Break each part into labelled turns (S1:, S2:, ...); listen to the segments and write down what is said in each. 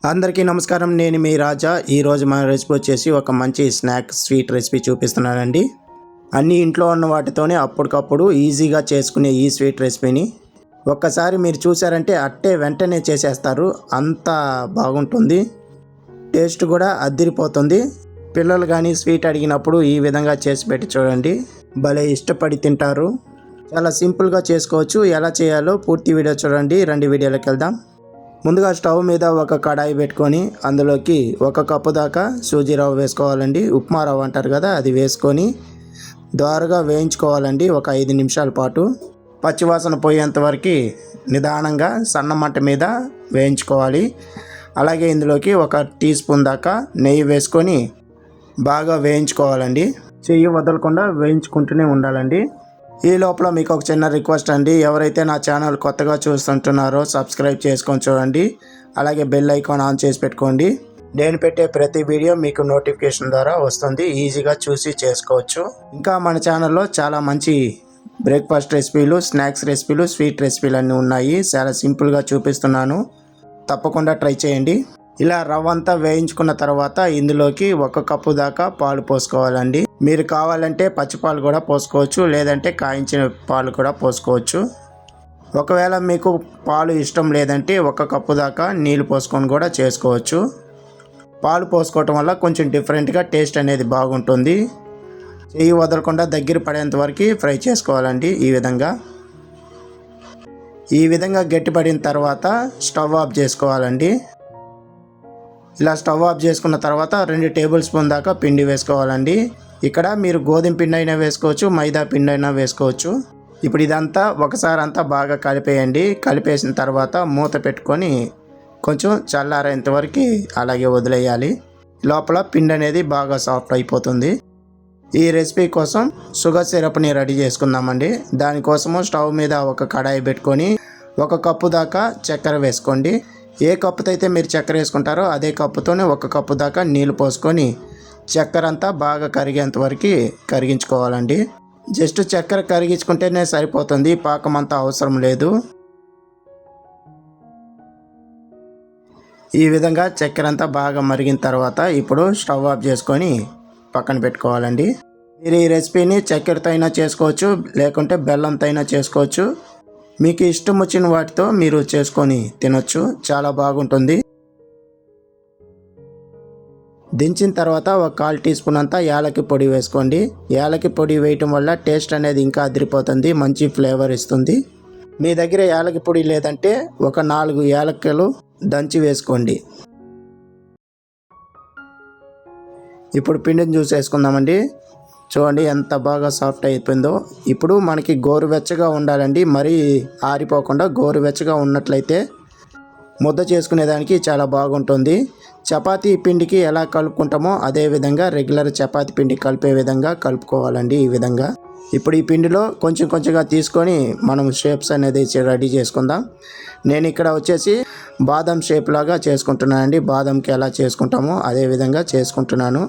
S1: అందరికీ నమస్కారం. నేను మీ రాజా. ఈరోజు మన రెసిపీ వచ్చేసి ఒక మంచి స్నాక్ స్వీట్ రెసిపీ చూపిస్తున్నానండి. అన్ని ఇంట్లో ఉన్న వాటితోనే అప్పటికప్పుడు ఈజీగా చేసుకునే ఈ స్వీట్ రెసిపీని ఒక్కసారి మీరు చూసారంటే అట్టే వెంటనే చేసేస్తారు. అంత బాగుంటుంది, టేస్ట్ కూడా అద్దిరిపోతుంది. పిల్లలు కానీ స్వీట్ అడిగినప్పుడు ఈ విధంగా చేసి పెట్టి చూడండి, భలే ఇష్టపడి తింటారు. చాలా సింపుల్గా చేసుకోవచ్చు. ఎలా చేయాలో పూర్తి వీడియో చూడండి. రెండు వీడియోలోకి వెళ్దాం. ముందుగా స్టవ్ మీద ఒక కడాయి పెట్టుకొని అందులోకి 1 కప్పు దాకా సూజీ రవ్వ వేసుకోవాలండి. ఉప్మా రవ్వ అంటారు కదా, అది వేసుకొని దోరగా వేయించుకోవాలండి. ఒక 5 నిమిషాల పాటు పచ్చివాసన పోయేంత వరకు నిదానంగా సన్న మంట మీద వేయించుకోవాలి. అలాగే ఇందులోకి 1 టీ స్పూన్ దాకా నెయ్యి వేసుకొని బాగా వేయించుకోవాలండి. చెయ్యి వదలకుండా వేయించుకుంటూనే ఉండాలండి. ఈ లోపల మీకు ఒక చిన్న రిక్వెస్ట్ అండి, ఎవరైతే నా ఛానల్ కొత్తగా చూస్తుంటున్నారో సబ్స్క్రైబ్ చేసుకొని చూడండి. అలాగే బెల్ ఐకాన్ ఆన్ చేసి పెట్టుకోండి. నేను పెట్టే ప్రతి వీడియో మీకు నోటిఫికేషన్ ద్వారా వస్తుంది. ఈజీగా చూసి చేసుకోవచ్చు. ఇంకా మన ఛానల్లో చాలా మంచి బ్రేక్ఫాస్ట్ రెసిపీలు, స్నాక్స్ రెసిపీలు, స్వీట్ రెసిపీలు అన్నీ ఉన్నాయి. చాలా సింపుల్గా చూపిస్తున్నాను, తప్పకుండా ట్రై చేయండి. ఇలా రవ్వ అంతా వేయించుకున్న తర్వాత ఇందులోకి 1 కప్పు దాకా పాలు పోసుకోవాలండి. మీరు కావాలంటే పచ్చిపాలు కూడా పోసుకోవచ్చు, లేదంటే కాయించిన పాలు కూడా పోసుకోవచ్చు. ఒకవేళ మీకు పాలు ఇష్టం లేదంటే 1 కప్పు దాకా నీళ్ళు పోసుకొని కూడా చేసుకోవచ్చు. పాలు పోసుకోవటం వల్ల కొంచెం డిఫరెంట్గా టేస్ట్ అనేది బాగుంటుంది. చెయ్యి వదలకుండా దగ్గర పడేంత వరకు ఫ్రై చేసుకోవాలండి. ఈ విధంగా గట్టిపడిన తర్వాత స్టవ్ ఆఫ్ చేసుకోవాలండి. ఇలా స్టవ్ ఆఫ్ చేసుకున్న తర్వాత 2 టేబుల్ స్పూన్ దాకా పిండి వేసుకోవాలండి. ఇక్కడ మీరు గోధుమ పిండి అయినా వేసుకోవచ్చు, మైదా పిండి అయినా వేసుకోవచ్చు. ఇప్పుడు ఇదంతా ఒకసారి అంతా బాగా కలిపేయండి. కలిపేసిన తర్వాత మూత పెట్టుకొని కొంచెం చల్లారేంత వరకు అలాగే వదిలేయాలి. లోపల పిండి అనేది బాగా సాఫ్ట్ అయిపోతుంది. ఈ రెసిపీ కోసం షుగర్ సిరప్ని రెడీ చేసుకుందామండి. దానికోసము స్టవ్ మీద ఒక కడాయి పెట్టుకొని 1 కప్పు దాకా చక్కెర వేసుకోండి. ఏ కప్పుతో అయితే మీరు చక్కెర వేసుకుంటారో అదే కప్పుతోనే 1 కప్పు దాకా నీళ్ళు పోసుకొని చక్కెర అంతా బాగా కరిగేంత వరకు కరిగించుకోవాలండి. జస్ట్ చక్కెర కరిగించుకుంటేనే సరిపోతుంది, పాకం అంతా అవసరం లేదు. ఈ విధంగా చక్కెర అంతా బాగా మరిగిన తర్వాత ఇప్పుడు స్టవ్ ఆఫ్ చేసుకొని పక్కన పెట్టుకోవాలండి. మీరు ఈ రెసిపీని చక్కెరతో అయినా చేసుకోవచ్చు, లేకుంటే బెల్లంతో అయినా చేసుకోవచ్చు. మీకు ఇష్టం వచ్చిన వాటితో మీరు చేసుకొని తినొచ్చు, చాలా బాగుంటుంది. దించిన తర్వాత 1/4 టీ స్పూన్ అంతా యాలకి పొడి వేసుకోండి. యాలకి పొడి వేయటం వల్ల టేస్ట్ అనేది ఇంకా అదిరిపోతుంది, మంచి ఫ్లేవర్ ఇస్తుంది. మీ దగ్గర యాలకి పొడి లేదంటే ఒక 4 యాలక్కలు దంచి వేసుకోండి. ఇప్పుడు పిండిని చూసేసుకుందామండి. చూడండి ఎంత బాగా సాఫ్ట్ అయిపోయిందో. ఇప్పుడు మనకి గోరువెచ్చగా ఉండాలండి, మరీ ఆరిపోకుండా గోరువెచ్చగా ఉన్నట్లయితే ముద్ద చేసుకునేదానికి చాలా బాగుంటుంది. చపాతీ పిండికి ఎలా కలుపుకుంటామో అదే విధంగా రెగ్యులర్ చపాతీ పిండి కలిపే విధంగా కలుపుకోవాలండి. ఈ విధంగా ఇప్పుడు ఈ పిండిలో కొంచెం కొంచెంగా తీసుకొని మనం షేప్స్ అనేది రెడీ చేసుకుందాం. నేను ఇక్కడ వచ్చేసి బాదం షేప్ లాగా చేసుకుంటున్నానండి. బాదంకి ఎలా చేసుకుంటామో అదే విధంగా చేసుకుంటున్నాను.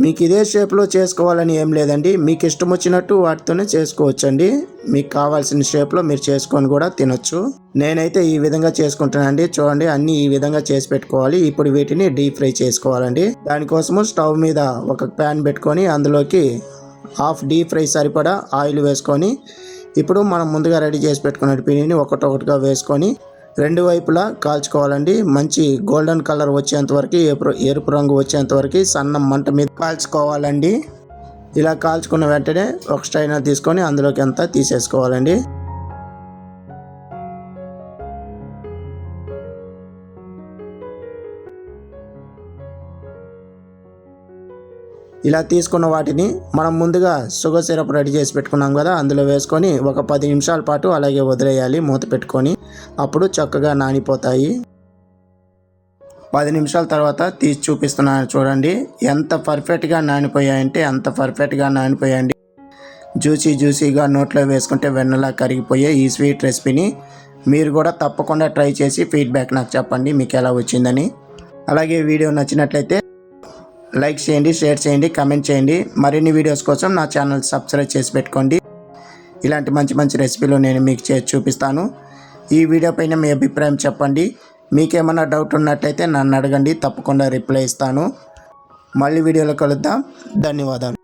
S1: మీకు ఇదే షేప్లో చేసుకోవాలని ఏం లేదండి, మీకు ఇష్టం వచ్చినట్టు వాటితోనే చేసుకోవచ్చండి. మీకు కావాల్సిన షేప్లో మీరు చేసుకొని కూడా తినొచ్చు. నేనైతే ఈ విధంగా చేసుకుంటానండి. చూడండి, అన్నీ ఈ విధంగా చేసి పెట్టుకోవాలి. ఇప్పుడు వీటిని డీప్ ఫ్రై చేసుకోవాలండి. దానికోసము స్టవ్ మీద ఒక ప్యాన్ పెట్టుకొని అందులోకి హాఫ్ డీప్ ఫ్రై సరిపడా ఆయిల్ వేసుకొని ఇప్పుడు మనం ముందుగా రెడీ చేసి పెట్టుకున్న పిండిని ఒకటొకటిగా వేసుకొని 2 వైపులా కాల్చుకోవాలండి. మంచి గోల్డెన్ కలర్ వచ్చేంత వరకు, ఎరుపు రంగు వచ్చేంత వరకు సన్న మంట మీద కాల్చుకోవాలండి. ఇలా కాల్చుకున్న వెంటనే ఒక స్ట్రైనర్ తీసుకొని అందులోకి అంతా తీసేసుకోవాలండి. ఇలా తీసుకున్న వాటిని మనం ముందుగా షుగర్ సిరప్ రెడీ చేసి పెట్టుకున్నాం కదా, అందులో వేసుకొని ఒక 10 నిమిషాల పాటు అలాగే వదిలేయాలి మూత పెట్టుకొని. అప్పుడు చక్కగా నానిపోతాయి. 10 నిమిషాల తర్వాత తీసి చూపిస్తున్నాను చూడండి, ఎంత పర్ఫెక్ట్గా నానిపోయాయంటే అంత పర్ఫెక్ట్గా నానిపోయాయండి. జ్యూసీగా నోట్లో వేసుకుంటే వెన్నలా కరిగిపోయే ఈ స్వీట్ రెసిపీని మీరు కూడా తప్పకుండా ట్రై చేసి ఫీడ్బ్యాక్ నాకు చెప్పండి మీకు ఎలా వచ్చిందని. అలాగే వీడియో నచ్చినట్లయితే లైక్ చేయండి, షేర్ చేయండి, కామెంట్ చేయండి. మరిన్ని వీడియోస్ కోసం నా ఛానల్ సబ్స్క్రైబ్ చేసి పెట్టుకోండి. ఇలాంటి మంచి మంచి రెసిపీలు నేను మీకు చేసి చూపిస్తాను. ఈ వీడియో పైన మీ అభిప్రాయం చెప్పండి. మీకేమన్నా డౌట్ ఉన్నట్టయితే నన్ను అడగండి, తప్పకుండా రిప్లై ఇస్తాను. మళ్ళీ వీడియోలో కలుద్దాం. ధన్యవాదాలు.